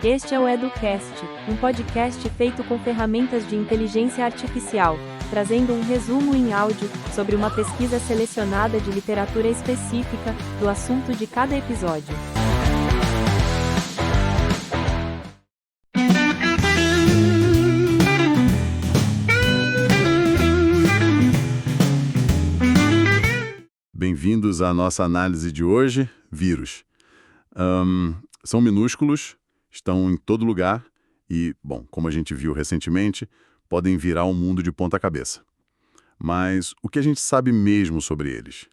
Este é o EduCast, um podcast feito com ferramentas de inteligência artificial, trazendo um resumo em áudio sobre uma pesquisa selecionada de literatura específica do assunto de cada episódio. Bem-vindos à nossa análise de hoje, vírus. São minúsculos, estão em todo lugar e, bom, como a gente viu recentemente, podem virar o mundo de ponta cabeça. Mas o que a gente sabe mesmo sobre eles?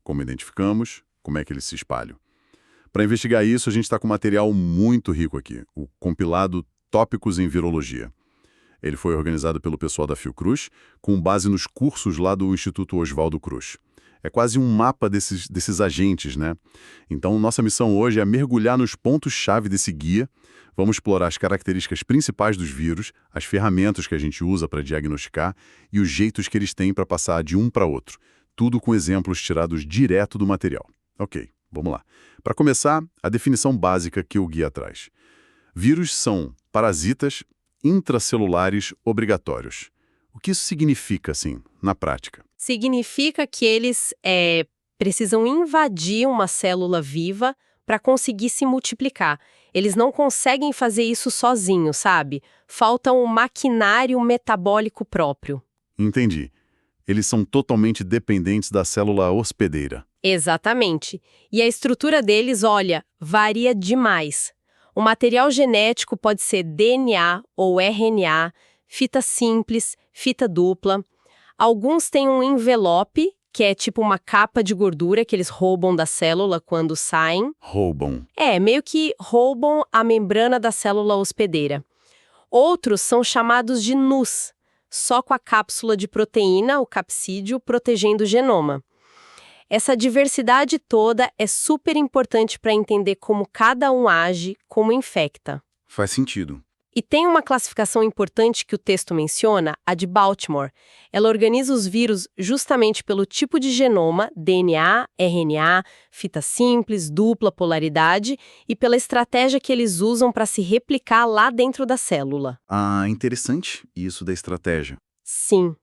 Como identificamos? Como é que eles se espalham? Para investigar isso, a gente está com material muito rico aqui, o compilado Tópicos em Virologia. Ele foi organizado pelo pessoal da Fiocruz, com base nos cursos lá do Instituto Oswaldo Cruz. É quase um mapa desses agentes, né? Então, nossa missão hoje é mergulhar nos pontos-chave desse guia. Vamos explorar as características principais dos vírus, as ferramentas que a gente usa para diagnosticar e os jeitos que eles têm para passar de um para outro. Tudo com exemplos tirados direto do material. Ok, vamos lá. Para começar, a definição básica que o guia traz. Vírus são parasitas intracelulares obrigatórios. O que isso significa, assim, na prática? Significa que eles precisam invadir uma célula viva para conseguir se multiplicar. Eles não conseguem fazer isso sozinhos, sabe? Falta um maquinário metabólico próprio. Entendi. Eles são totalmente dependentes da célula hospedeira. Exatamente. E a estrutura deles, olha, varia demais. O material genético pode ser DNA ou RNA, fita simples, fita dupla. Alguns têm um envelope, que é tipo uma capa de gordura que eles roubam da célula quando saem. Roubam. Meio que roubam a membrana da célula hospedeira. Outros são chamados de nus, só com a cápsula de proteína, o capsídeo, protegendo o genoma. Essa diversidade toda é super importante para entender como cada um age, como infecta. Faz sentido. E tem uma classificação importante que o texto menciona, a de Baltimore. Ela organiza os vírus justamente pelo tipo de genoma, DNA, RNA, fita simples, dupla polaridade, e pela estratégia que eles usam para se replicar lá dentro da célula. Ah, interessante isso da estratégia. Sim.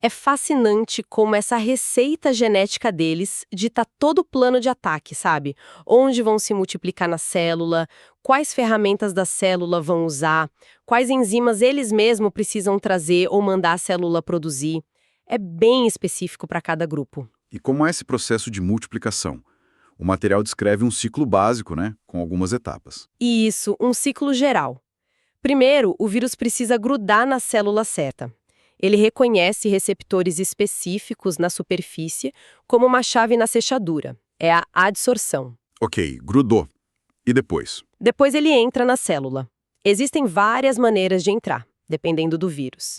É fascinante como essa receita genética deles dita todo o plano de ataque, sabe? Onde vão se multiplicar na célula, quais ferramentas da célula vão usar, quais enzimas eles mesmos precisam trazer ou mandar a célula produzir. É bem específico para cada grupo. E como é esse processo de multiplicação? O material descreve um ciclo básico, né? Com algumas etapas. Isso, um ciclo geral. Primeiro, o vírus precisa grudar na célula certa. Ele reconhece receptores específicos na superfície como uma chave na fechadura. É a adsorção. Ok, grudou. E depois? Depois ele entra na célula. Existem várias maneiras de entrar, dependendo do vírus.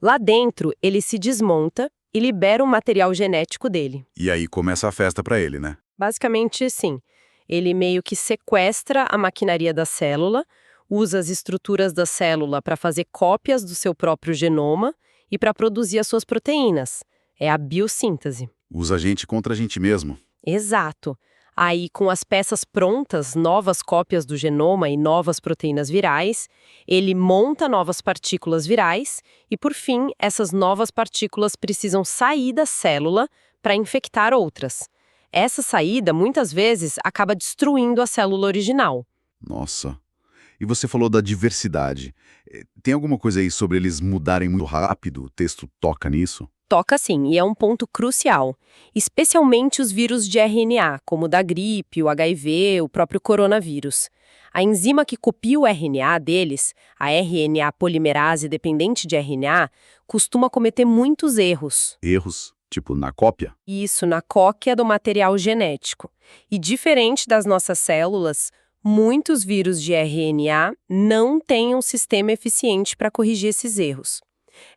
Lá dentro, ele se desmonta e libera o material genético dele. E aí começa a festa para ele, né? Basicamente, sim. Ele meio que sequestra a maquinaria da célula, usa as estruturas da célula para fazer cópias do seu próprio genoma e para produzir as suas proteínas. É a biossíntese. Usa a gente contra a gente mesmo. Exato. Aí, com as peças prontas, novas cópias do genoma e novas proteínas virais, ele monta novas partículas virais e, por fim, essas novas partículas precisam sair da célula para infectar outras. Essa saída, muitas vezes, acaba destruindo a célula original. Nossa. E você falou da diversidade. Tem alguma coisa aí sobre eles mudarem muito rápido? O texto toca nisso? Toca sim, e é um ponto crucial. Especialmente os vírus de RNA, como o da gripe, o HIV, o próprio coronavírus. A enzima que copia o RNA deles, a RNA polimerase dependente de RNA, costuma cometer muitos erros. Erros? Tipo, na cópia? Isso, na cópia do material genético. E diferente das nossas células, muitos vírus de RNA não têm um sistema eficiente para corrigir esses erros.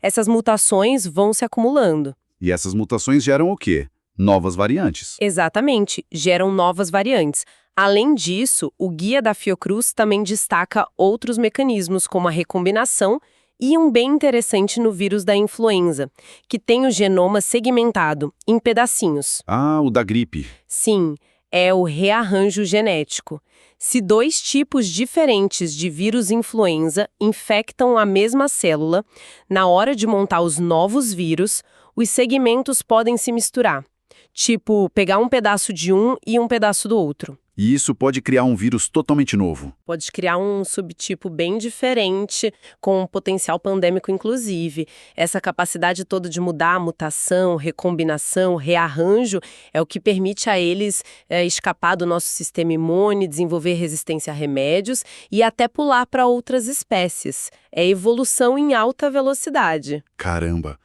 Essas mutações vão se acumulando. E essas mutações geram o quê? Novas variantes. Exatamente, geram novas variantes. Além disso, o guia da Fiocruz também destaca outros mecanismos, como a recombinação e um bem interessante no vírus da influenza, que tem o genoma segmentado, em pedacinhos. Ah, o da gripe. Sim. é o rearranjo genético. Se dois tipos diferentes de vírus influenza infectam a mesma célula, na hora de montar os novos vírus, os segmentos podem se misturar. Tipo, pegar um pedaço de um e um pedaço do outro. E isso pode criar um vírus totalmente novo. Pode criar um subtipo bem diferente, com um potencial pandêmico inclusive. Essa capacidade toda de mudar a mutação, recombinação, rearranjo, é o que permite a eles escapar do nosso sistema imune, desenvolver resistência a remédios e até pular para outras espécies. É evolução em alta velocidade. Caramba!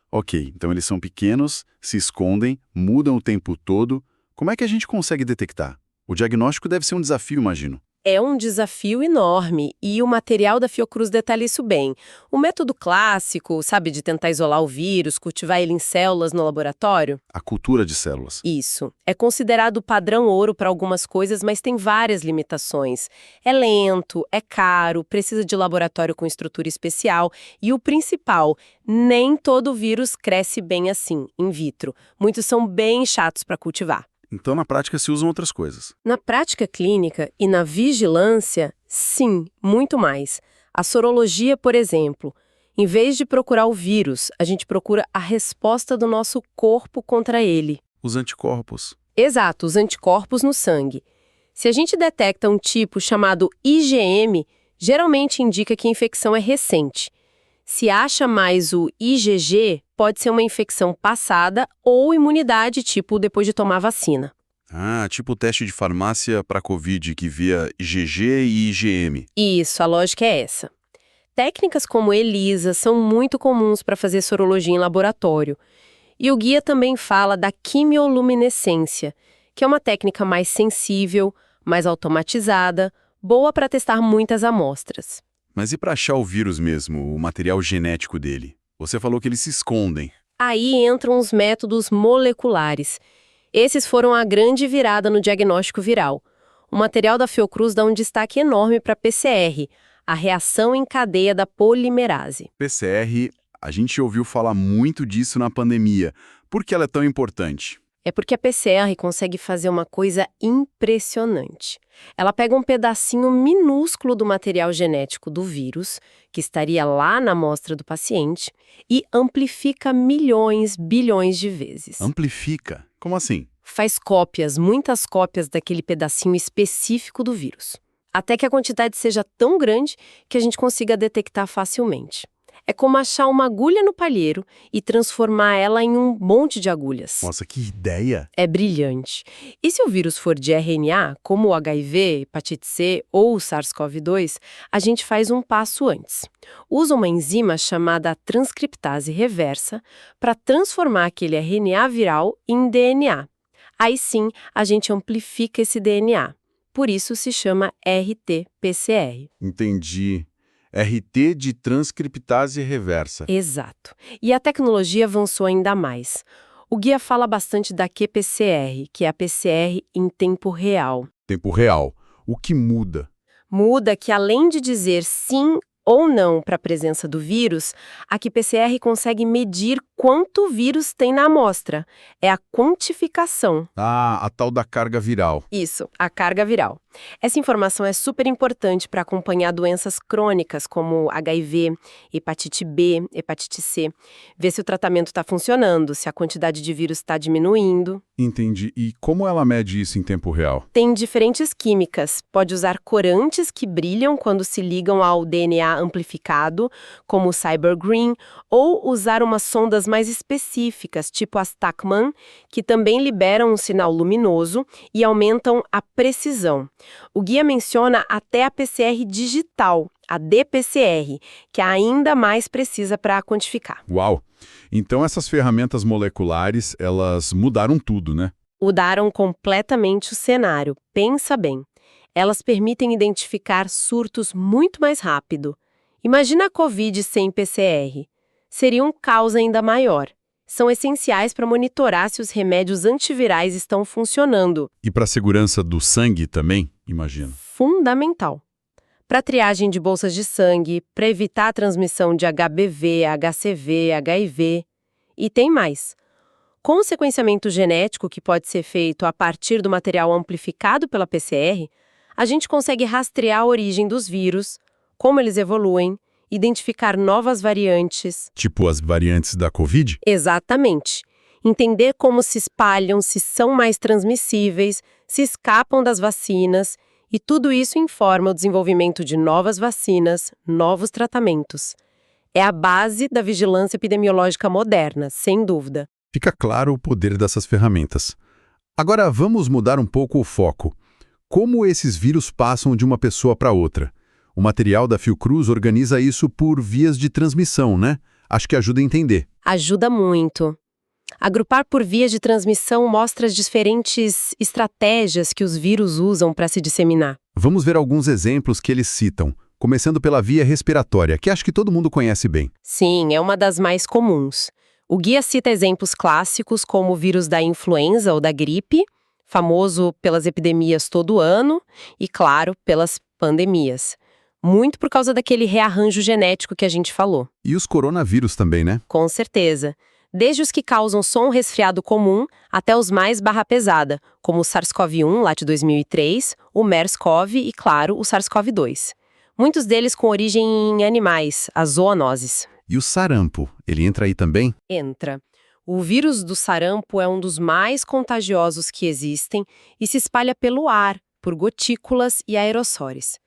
Ok, então eles são pequenos, se escondem, mudam o tempo todo. Como é que a gente consegue detectar? O diagnóstico deve ser um desafio, imagino. É um desafio enorme e o material da Fiocruz detalha isso bem. O método clássico, sabe, de tentar isolar o vírus, cultivar ele em células no laboratório? A cultura de células. Isso. É considerado padrão ouro para algumas coisas, mas tem várias limitações. É lento, é caro, precisa de laboratório com estrutura especial e o principal, nem todo vírus cresce bem assim, in vitro. Muitos são bem chatos para cultivar. Então, na prática, se usam outras coisas. Na prática clínica e na vigilância, sim, muito mais. A sorologia, por exemplo, em vez de procurar o vírus, a gente procura a resposta do nosso corpo contra ele. Os anticorpos. Exato, os anticorpos no sangue. Se a gente detecta um tipo chamado IgM, geralmente indica que a infecção é recente. Se acha mais o IgG, pode ser uma infecção passada ou imunidade, tipo depois de tomar vacina. Ah, tipo o teste de farmácia para Covid que via IgG e IgM. Isso, a lógica é essa. Técnicas como ELISA são muito comuns para fazer sorologia em laboratório. E o guia também fala da quimioluminescência, que é uma técnica mais sensível, mais automatizada, boa para testar muitas amostras. Mas e para achar o vírus mesmo, o material genético dele? Você falou que eles se escondem. Aí entram os métodos moleculares. Esses foram a grande virada no diagnóstico viral. O material da Fiocruz dá um destaque enorme para a PCR, a reação em cadeia da polimerase. PCR, a gente ouviu falar muito disso na pandemia. Por que ela é tão importante? É porque a PCR consegue fazer uma coisa impressionante. Ela pega um pedacinho minúsculo do material genético do vírus, que estaria lá na amostra do paciente, e amplifica milhões, bilhões de vezes. Amplifica? Como assim? Faz cópias, muitas cópias daquele pedacinho específico do vírus, até que a quantidade seja tão grande que a gente consiga detectar facilmente. É como achar uma agulha no palheiro e transformar ela em um monte de agulhas. Nossa, que ideia! É brilhante. E se o vírus for de RNA, como o HIV, hepatite C ou o SARS-CoV-2, a gente faz um passo antes. Usa uma enzima chamada transcriptase reversa para transformar aquele RNA viral em DNA. Aí sim, a gente amplifica esse DNA. Por isso se chama RT-PCR. Entendi. RT de transcriptase reversa. Exato. E a tecnologia avançou ainda mais. O guia fala bastante da qPCR, que é a PCR em tempo real. Tempo real. O que muda? Muda que, além de dizer sim ou não para a presença do vírus, a qPCR consegue medir quanto vírus tem na amostra. É a quantificação. Ah, a tal da carga viral. Isso, a carga viral. Essa informação é super importante para acompanhar doenças crônicas como HIV, hepatite B, hepatite C. Ver se o tratamento está funcionando, se a quantidade de vírus está diminuindo. Entendi. E como ela mede isso em tempo real? Tem diferentes químicas. Pode usar corantes que brilham quando se ligam ao DNA amplificado, como o CyberGreen, ou usar umas sondas mais específicas, tipo as Tachman, que também liberam um sinal luminoso e aumentam a precisão. O guia menciona até a PCR digital, a dPCR, que é ainda mais precisa para quantificar. Uau! Então essas ferramentas moleculares, elas mudaram tudo, né? Mudaram completamente o cenário. Pensa bem. Elas permitem identificar surtos muito mais rápido. Imagina a Covid sem PCR. Seria um caos ainda maior. São essenciais para monitorar se os remédios antivirais estão funcionando. E para a segurança do sangue também, imagino. Fundamental. Para triagem de bolsas de sangue, para evitar a transmissão de HBV, HCV, HIV. E tem mais. Com o sequenciamento genético, que pode ser feito a partir do material amplificado pela PCR, a gente consegue rastrear a origem dos vírus, como eles evoluem, identificar novas variantes. Tipo as variantes da Covid? Exatamente. Entender como se espalham, se são mais transmissíveis, se escapam das vacinas, e tudo isso informa o desenvolvimento de novas vacinas, novos tratamentos. É a base da vigilância epidemiológica moderna, sem dúvida. Fica claro o poder dessas ferramentas. Agora vamos mudar um pouco o foco. Como esses vírus passam de uma pessoa para outra? O material da Fiocruz organiza isso por vias de transmissão, né? Acho que ajuda a entender. Ajuda muito. Agrupar por vias de transmissão mostra as diferentes estratégias que os vírus usam para se disseminar. Vamos ver alguns exemplos que eles citam, começando pela via respiratória, que acho que todo mundo conhece bem. Sim, é uma das mais comuns. O guia cita exemplos clássicos como o vírus da influenza ou da gripe, famoso pelas epidemias todo ano e, claro, pelas pandemias. Muito por causa daquele rearranjo genético que a gente falou. E os coronavírus também, né? Com certeza. Desde os que causam só um resfriado comum até os mais barra pesada, como o SARS-CoV-1, lá de 2003, o MERS-CoV e, claro, o SARS-CoV-2. Muitos deles com origem em animais, as zoonoses. E o sarampo, ele entra aí também? Entra. O vírus do sarampo é um dos mais contagiosos que existem e se espalha pelo ar, por gotículas e aerossóis.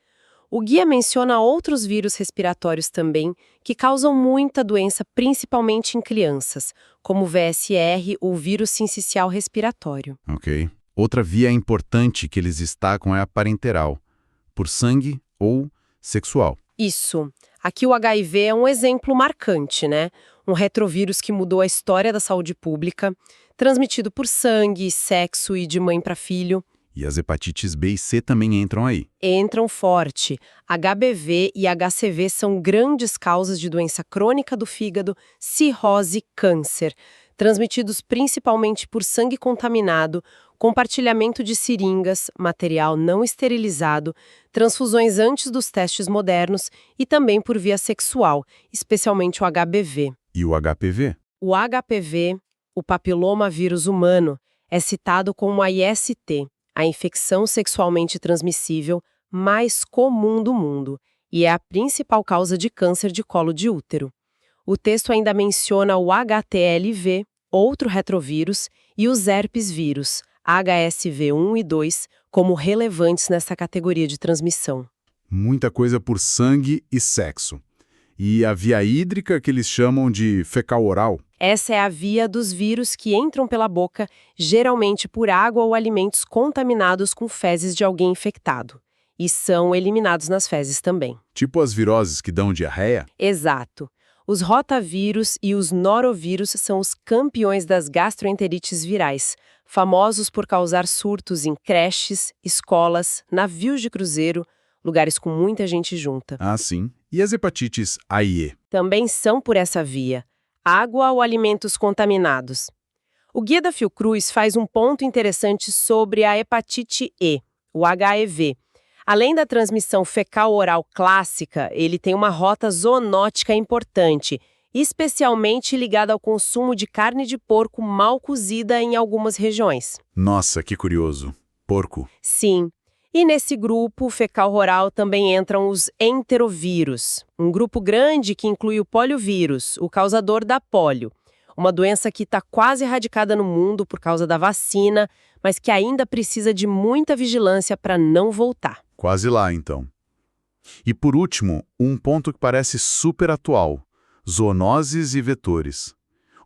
O guia menciona outros vírus respiratórios também, que causam muita doença, principalmente em crianças, como o VSR, o vírus sincicial respiratório. Ok. Outra via importante que eles destacam é a parenteral, por sangue ou sexual. Isso. Aqui o HIV é um exemplo marcante, né? Um retrovírus que mudou a história da saúde pública, transmitido por sangue, sexo e de mãe para filho. E as hepatites B e C também entram aí. Entram forte. HBV e HCV são grandes causas de doença crônica do fígado, cirrose e câncer, transmitidos principalmente por sangue contaminado, compartilhamento de seringas, material não esterilizado, transfusões antes dos testes modernos e também por via sexual, especialmente o HBV. E o HPV? O HPV, o papiloma vírus humano, é citado como a IST, a infecção sexualmente transmissível mais comum do mundo, e é a principal causa de câncer de colo de útero. O texto ainda menciona o HTLV, outro retrovírus, e os herpes vírus, HSV1 e 2, como relevantes nessa categoria de transmissão. Muita coisa por sangue e sexo. E a via hídrica que eles chamam de fecal-oral? Essa é a via dos vírus que entram pela boca, geralmente por água ou alimentos contaminados com fezes de alguém infectado. E são eliminados nas fezes também. Tipo as viroses que dão diarreia? Exato. Os rotavírus e os norovírus são os campeões das gastroenterites virais, famosos por causar surtos em creches, escolas, navios de cruzeiro, lugares com muita gente junta. Ah, sim. E as hepatites A e E? Também são por essa via. Água ou alimentos contaminados. O guia da Fiocruz faz um ponto interessante sobre a hepatite E, o HIV. Além da transmissão fecal-oral clássica, ele tem uma rota zoonótica importante, especialmente ligada ao consumo de carne de porco mal cozida em algumas regiões. Nossa, que curioso. Porco. Sim. E nesse grupo fecal-oral também entram os enterovírus, um grupo grande que inclui o poliovírus, o causador da polio, uma doença que está quase erradicada no mundo por causa da vacina, mas que ainda precisa de muita vigilância para não voltar. Quase lá, então. E por último, um ponto que parece super atual: zoonoses e vetores.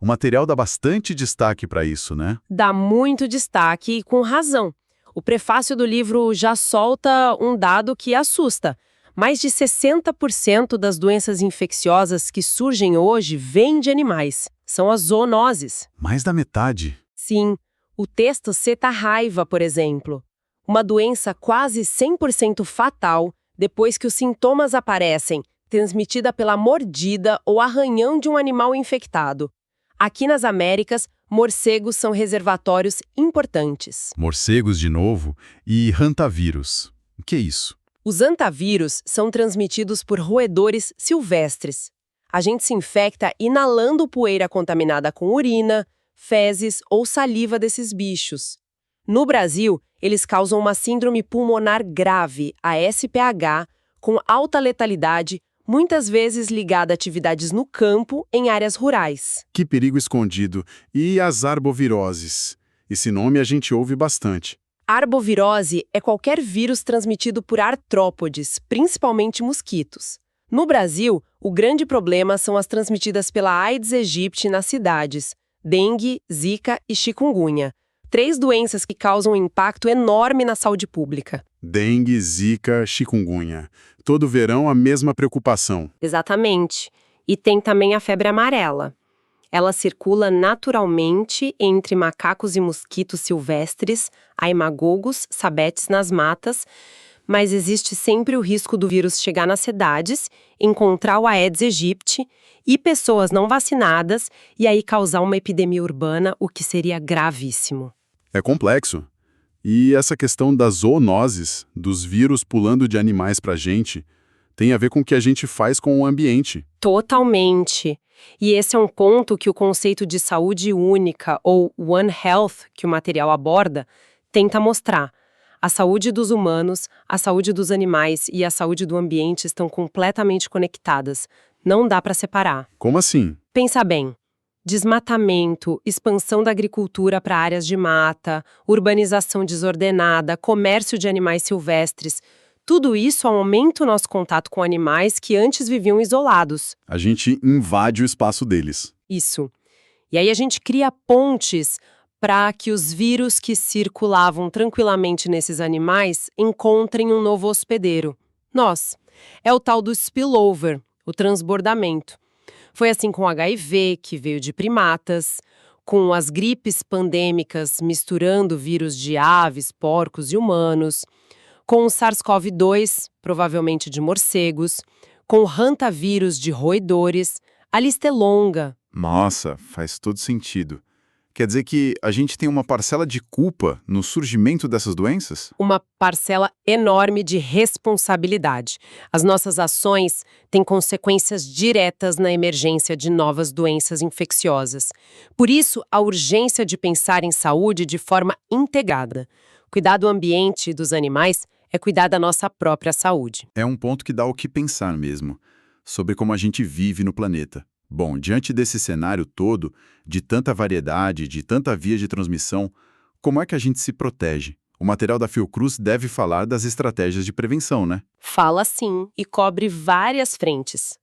O material dá bastante destaque para isso, né? Dá muito destaque e com razão. O prefácio do livro já solta um dado que assusta. Mais de 60% das doenças infecciosas que surgem hoje vêm de animais. São as zoonoses. Mais da metade. Sim. O texto cita a raiva, por exemplo. Uma doença quase 100% fatal depois que os sintomas aparecem, transmitida pela mordida ou arranhão de um animal infectado. Aqui nas Américas, morcegos são reservatórios importantes. Morcegos de novo e hantavírus. O que é isso? Os hantavírus são transmitidos por roedores silvestres. A gente se infecta inalando poeira contaminada com urina, fezes ou saliva desses bichos. No Brasil, eles causam uma síndrome pulmonar grave, a SPH, com alta letalidade, muitas vezes ligada a atividades no campo, em áreas rurais. Que perigo escondido. E as arboviroses? Esse nome a gente ouve bastante. Arbovirose é qualquer vírus transmitido por artrópodes, principalmente mosquitos. No Brasil, o grande problema são as transmitidas pela Aedes aegypti nas cidades, dengue, zika e chikungunya. 3 doenças que causam um impacto enorme na saúde pública. Dengue, zika, chikungunya. Todo verão a mesma preocupação. Exatamente. E tem também a febre amarela. Ela circula naturalmente entre macacos e mosquitos silvestres, haemagogos, sabetes nas matas, mas existe sempre o risco do vírus chegar nas cidades, encontrar o Aedes aegypti e pessoas não vacinadas e aí causar uma epidemia urbana, o que seria gravíssimo. É complexo. E essa questão das zoonoses, dos vírus pulando de animais pra gente, tem a ver com o que a gente faz com o ambiente. Totalmente. E esse é um ponto que o conceito de saúde única, ou One Health, que o material aborda, tenta mostrar. A saúde dos humanos, a saúde dos animais e a saúde do ambiente estão completamente conectadas. Não dá para separar. Como assim? Pensa bem. Desmatamento, expansão da agricultura para áreas de mata, urbanização desordenada, comércio de animais silvestres. Tudo isso aumenta o nosso contato com animais que antes viviam isolados. A gente invade o espaço deles. Isso. E aí a gente cria pontes para que os vírus que circulavam tranquilamente nesses animais encontrem um novo hospedeiro. Nós. É o tal do spillover, o transbordamento. Foi assim com o HIV, que veio de primatas, com as gripes pandêmicas misturando vírus de aves, porcos e humanos, com o SARS-CoV-2, provavelmente de morcegos, com o hantavírus de roedores. A lista é longa. Nossa, faz todo sentido. Quer dizer que a gente tem uma parcela de culpa no surgimento dessas doenças? Uma parcela enorme de responsabilidade. As nossas ações têm consequências diretas na emergência de novas doenças infecciosas. Por isso, a urgência de pensar em saúde de forma integrada. Cuidar do ambiente e dos animais é cuidar da nossa própria saúde. É um ponto que dá o que pensar mesmo, sobre como a gente vive no planeta. Bom, diante desse cenário todo, de tanta variedade, de tanta via de transmissão, como é que a gente se protege? O material da Fiocruz deve falar das estratégias de prevenção, né? Fala sim e cobre várias frentes.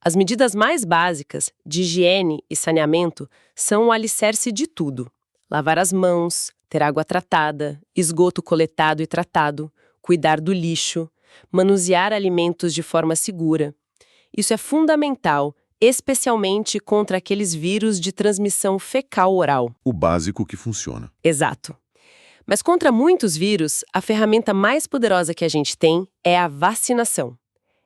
As medidas mais básicas, de higiene e saneamento, são o alicerce de tudo. Lavar as mãos, ter água tratada, esgoto coletado e tratado, cuidar do lixo, manusear alimentos de forma segura. Isso é fundamental, especialmente contra aqueles vírus de transmissão fecal-oral. O básico que funciona. Exato. Mas contra muitos vírus, a ferramenta mais poderosa que a gente tem é a vacinação.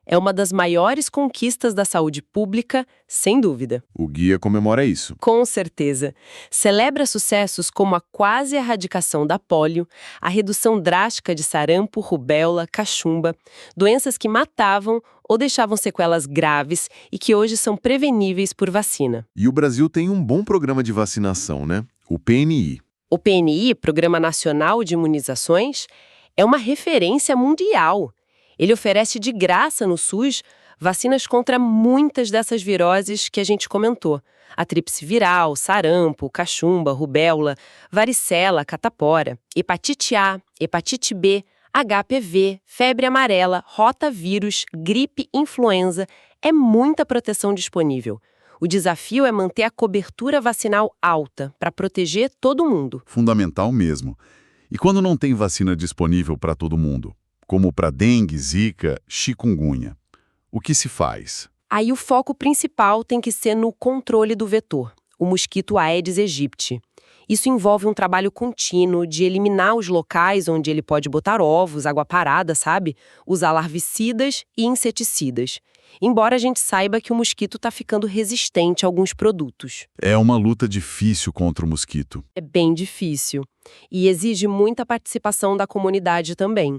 É uma das maiores conquistas da saúde pública, sem dúvida. O guia comemora isso. Com certeza. Celebra sucessos como a quase erradicação da pólio, a redução drástica de sarampo, rubéola, cachumba, doenças que matavam ou deixavam sequelas graves e que hoje são preveníveis por vacina. E o Brasil tem um bom programa de vacinação, né? O PNI. O PNI, Programa Nacional de Imunizações, é uma referência mundial. Ele oferece de graça no SUS vacinas contra muitas dessas viroses que a gente comentou. A tríplice viral, sarampo, cachumba, rubéola, varicela, catapora, hepatite A, hepatite B, HPV, febre amarela, rotavírus, gripe, influenza. É muita proteção disponível. O desafio é manter a cobertura vacinal alta para proteger todo mundo. Fundamental mesmo. E quando não tem vacina disponível para todo mundo? Como para dengue, zika, chikungunya. O que se faz? Aí o foco principal tem que ser no controle do vetor, o mosquito Aedes aegypti. Isso envolve um trabalho contínuo de eliminar os locais onde ele pode botar ovos, água parada, sabe? Usar larvicidas e inseticidas. Embora a gente saiba que o mosquito está ficando resistente a alguns produtos. É uma luta difícil contra o mosquito. É bem difícil. e exige muita participação da comunidade também.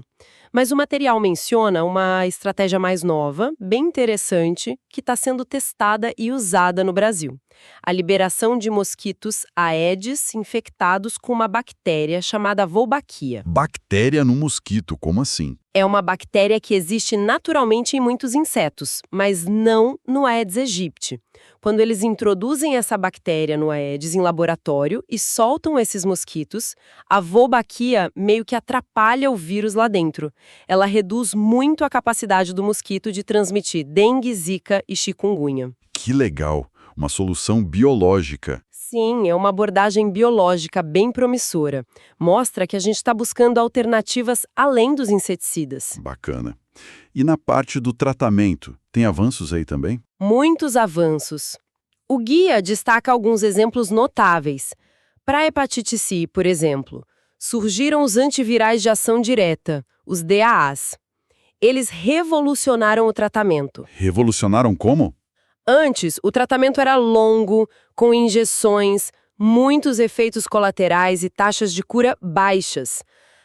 Mas o material menciona uma estratégia mais nova, bem interessante, que está sendo testada e usada no Brasil. A liberação de mosquitos Aedes infectados com uma bactéria chamada Wolbachia. Bactéria no mosquito, como assim? É uma bactéria que existe naturalmente em muitos insetos, mas não no Aedes aegypti. Quando eles introduzem essa bactéria no Aedes em laboratório e soltam esses mosquitos, a Wolbachia meio que atrapalha o vírus lá dentro. Ela reduz muito a capacidade do mosquito de transmitir dengue, zika e chikungunya. Que legal! Uma solução biológica. Sim, é uma abordagem biológica bem promissora. Mostra que a gente está buscando alternativas além dos inseticidas. Bacana. E na parte do tratamento, tem avanços aí também? Muitos avanços. O guia destaca alguns exemplos notáveis. Para a hepatite C, por exemplo, surgiram os antivirais de ação direta, os DAAs. Eles revolucionaram o tratamento. Revolucionaram como? Antes, o tratamento era longo, com injeções, muitos efeitos colaterais e taxas de cura baixas.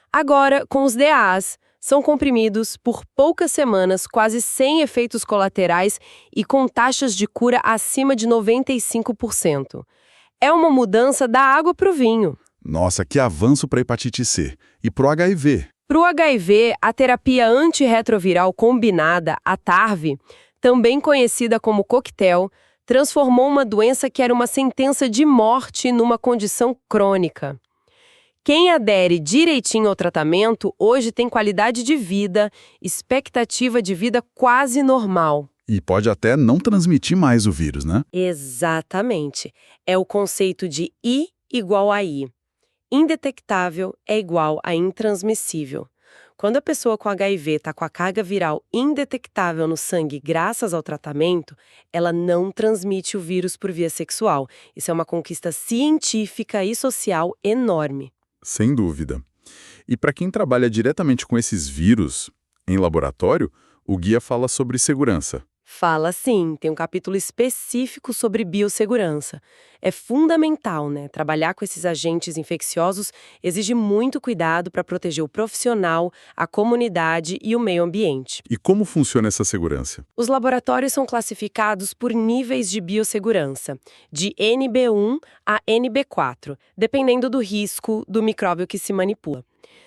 Agora, com os DAAs, são comprimidos por poucas semanas, quase sem efeitos colaterais e com taxas de cura acima de 95%. É uma mudança da água para o vinho. Nossa, que avanço para a hepatite C. E para o HIV? Para o HIV, a terapia antirretroviral combinada, a TARV, também conhecida como coquetel, transformou uma doença que era uma sentença de morte numa condição crônica. Quem adere direitinho ao tratamento hoje tem qualidade de vida, expectativa de vida quase normal. E pode até não transmitir mais o vírus, né? Exatamente. É o conceito de I igual a I. Indetectável é igual a intransmissível. Quando a pessoa com HIV está com a carga viral indetectável no sangue graças ao tratamento, ela não transmite o vírus por via sexual. Isso é uma conquista científica e social enorme. Sem dúvida. E para quem trabalha diretamente com esses vírus em laboratório, o guia fala sobre segurança. Fala sim, tem um capítulo específico sobre biossegurança. É fundamental, né? Trabalhar com esses agentes infecciosos exige muito cuidado para proteger o profissional, a comunidade e o meio ambiente. E como funciona essa segurança? Os laboratórios são classificados por níveis de biossegurança, de NB1 a NB4, dependendo do risco do micróbio que se manipula.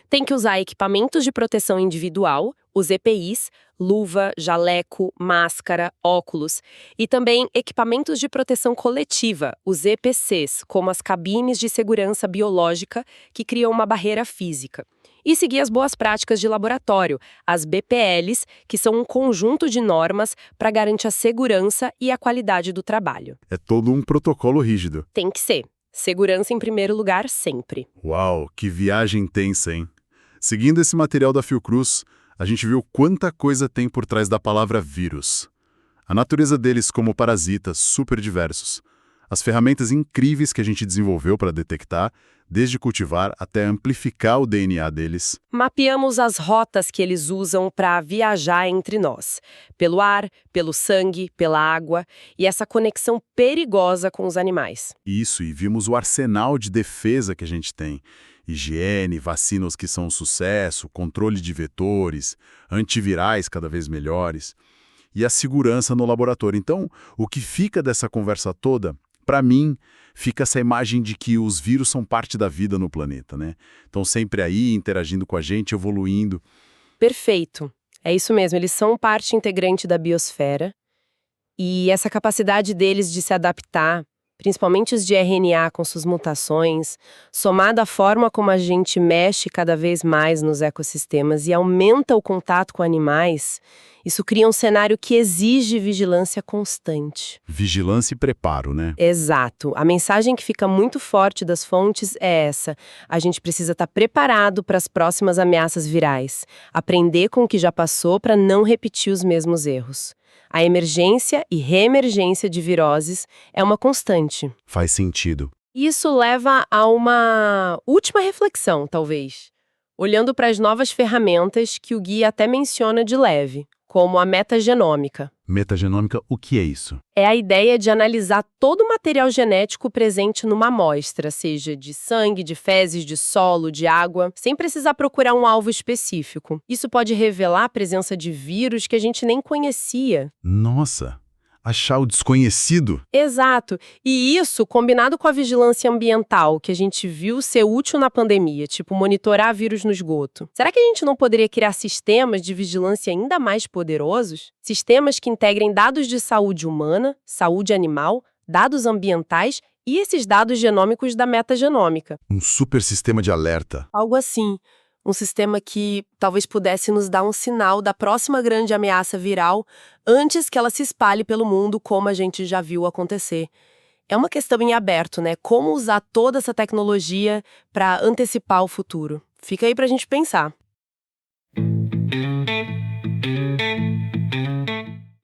Tem que usar equipamentos de proteção individual, os EPIs, luva, jaleco, máscara, óculos, e também equipamentos de proteção coletiva, os EPCs, como as cabines de segurança biológica que criam uma barreira física. E seguir as boas práticas de laboratório, as BPLs, que são um conjunto de normas para garantir a segurança e a qualidade do trabalho. É todo um protocolo rígido. Tem que ser. Segurança em primeiro lugar sempre. Uau, que viagem intensa, hein? Seguindo esse material da Fiocruz, a gente viu quanta coisa tem por trás da palavra vírus. A natureza deles como parasitas super diversos. As ferramentas incríveis que a gente desenvolveu para detectar, desde cultivar até amplificar o DNA deles. Mapeamos as rotas que eles usam para viajar entre nós. Pelo ar, pelo sangue, pela água e essa conexão perigosa com os animais. Isso, e vimos o arsenal de defesa que a gente tem. Higiene, vacinas que são um sucesso, controle de vetores, antivirais cada vez melhores. E a segurança no laboratório. Então, o que fica dessa conversa toda, para mim, fica essa imagem de que os vírus são parte da vida no planeta, né? Estão sempre aí, interagindo com a gente, evoluindo. Perfeito. É isso mesmo, eles são parte integrante da biosfera. E essa capacidade deles de se adaptar, principalmente os de RNA com suas mutações, somada à forma como a gente mexe cada vez mais nos ecossistemas e aumenta o contato com animais, isso cria um cenário que exige vigilância constante. Vigilância e preparo, né? Exato. A mensagem que fica muito forte das fontes é essa. A gente precisa estar preparado para as próximas ameaças virais, aprender com o que já passou para não repetir os mesmos erros. A emergência e reemergência de viroses é uma constante. Faz sentido. Isso leva a uma última reflexão, talvez. Olhando para as novas ferramentas que o guia até menciona de leve, como a metagenômica. Metagenômica, o que é isso? É a ideia de analisar todo o material genético presente numa amostra, seja de sangue, de fezes, de solo, de água, sem precisar procurar um alvo específico. Isso pode revelar a presença de vírus que a gente nem conhecia. Nossa, achar o desconhecido? Exato. E isso, combinado com a vigilância ambiental, que a gente viu ser útil na pandemia, tipo monitorar vírus no esgoto. Será que a gente não poderia criar sistemas de vigilância ainda mais poderosos? Sistemas que integrem dados de saúde humana, saúde animal, dados ambientais e esses dados genômicos da metagenômica. Um super sistema de alerta. Algo assim. Um sistema que talvez pudesse nos dar um sinal da próxima grande ameaça viral antes que ela se espalhe pelo mundo, como a gente já viu acontecer. É uma questão em aberto, né? Como usar toda essa tecnologia para antecipar o futuro? Fica aí pra gente pensar.